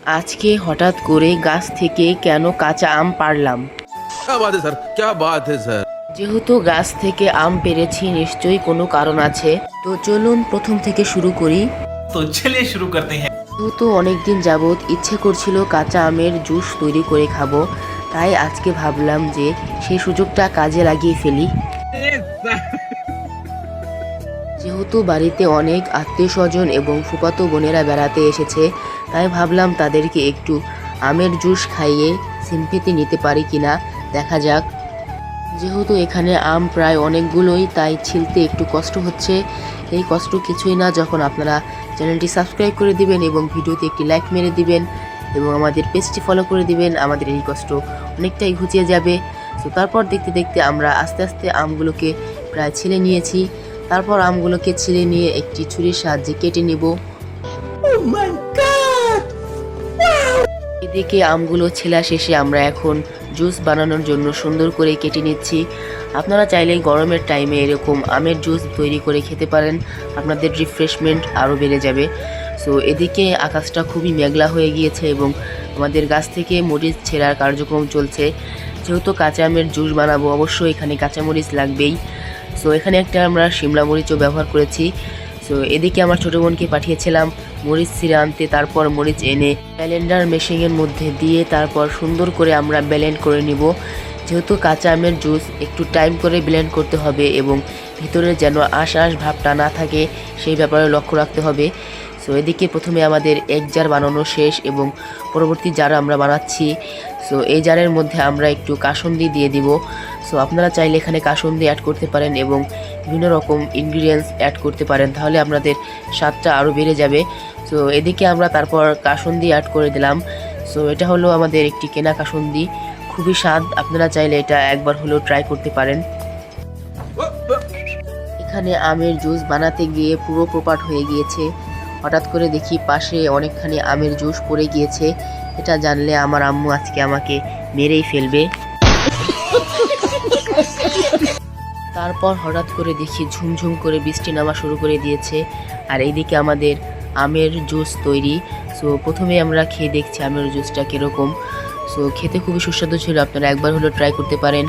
আজকে হঠাৎ করে গাছ থেকে কেন কাঁচা আম পাড়লাম? क्या बात है सर, क्या बात है सर। যেহেতু গাছ থেকে আম পেড়েছি, নিশ্চয়ই কোনো কারণ আছে। তো চলুন প্রথম থেকে শুরু করি। तो चलिए शुरू करते हैं। যেহেতু অনেকদিন যাবৎ ইচ্ছে করছিল কাঁচা আমের জুস তৈরি করে খাবো, তাই আজকে ভাবলাম যে সেই সুযোগটা কাজে লাগিয়ে ফেলি। যেহেতু বাড়িতে অনেক আত্মীয় স্বজন এবং ফুফাতো বোনেরা বেড়াতে এসেছে, তাই ভাবলাম তাদেরকে একটু আমের জুস খাইয়ে সিম্পেথি নিতে পারি কিনা দেখা যাক। যেহেতু এখানে আম প্রায় অনেকগুলোই, তাই ছিলতে একটু কষ্ট হচ্ছে। এই কষ্ট কিছুই না যখন আপনারা চ্যানেলটি সাবস্ক্রাইব করে দিবেন এবং ভিডিওতে একটি লাইক মেরে দিবেন এবং আমাদের পেজটি ফলো করে দিবেন, আমাদের এই কষ্ট অনেকটাই ঘুচিয়ে যাবে। তো তারপর দেখতে দেখতে আমরা আস্তে আস্তে আমগুলোকে প্রায় ছিলে নিয়েছি। তারপর আমগুলোকে ছিলে নিয়ে একটি ছুরির সাহায্যে কেটে নেব। এদিকে আমগুলো ছেলা শেষে আমরা এখন জুস বানানোর জন্য সুন্দর করে কেটে নিচ্ছি। আপনারা চাইলে গরমের টাইমে এরকম আমের জুস তৈরি করে খেতে পারেন, আপনাদের রিফ্রেশমেন্ট আরও বেড়ে যাবে। সো এদিকে আকাশটা খুবই মেঘলা হয়ে গিয়েছে এবং আমাদের গাছ থেকে মরিচ ছেঁড়ার কার্যক্রম চলছে। যেহেতু কাঁচা আমের জুস বানাবো, অবশ্যই এখানে কাঁচামরিচ লাগবেই। সো এখানে একটা আমরা শিমলা মরিচও ব্যবহার করেছি। সো এদিকে আমার ছোটো বোনকে পাঠিয়েছিলাম মরিচ ছিঁড়ে আনতে, তারপর মরিচ এনে ব্লেন্ডার মেশিনের মধ্যে দিয়ে তারপর সুন্দর করে আমরা ব্লেন্ড করে নিব। যেহেতু কাঁচা আমের জুস একটু টাইম করে ব্লেন্ড করতে হবে এবং ভিতরে যেন আঁশ ভাবটা না থাকে সেই ব্যাপারে লক্ষ্য রাখতে হবে। সো এদিকে প্রথমে আমাদের এক জার বানানো শেষ এবং পরবর্তী জার আমরা বানাচ্ছি। সো এই জারের মধ্যে আমরা একটু কাসুন্দি দিয়ে দিব। সো আপনারা চাইলে এখানে কাসুন্দি অ্যাড করতে পারেন এবং বিভিন্ন রকম ইনগ্রিডিয়েন্টস অ্যাড করতে পারেন, তাহলে আপনাদের স্বাদটা আরও বেড়ে যাবে। সো এদিকে আমরা তারপর কাসুন্দি অ্যাড করে দিলাম। সো এটা হলো আমাদের একটি কেনা কাসুন্দি, খুবই স্বাদ। আপনারা চাইলে এটা একবার হলেও ট্রাই করতে পারেন। এখানে আমের জুস বানাতে গিয়ে পুরো পোপাট হয়ে গিয়েছে। হঠাৎ করে দেখি পাশে অনেকখানি আমের জুস পড়ে গিয়েছে। এটা জানলে আমার আম্মু আজকে আমাকে মেরেই ফেলবে। তারপর হঠাৎ করে দেখি ঝুমঝুম করে বৃষ্টি নামা শুরু করে দিয়েছে আর এইদিকে আমাদের আমের জুস তৈরি। সো প্রথমে আমরা খেয়ে দেখছি আমের জুসটা কীরকম। সো খেতে খুবই সুস্বাদু ছিল, আপনারা একবার হলেও ট্রাই করতে পারেন।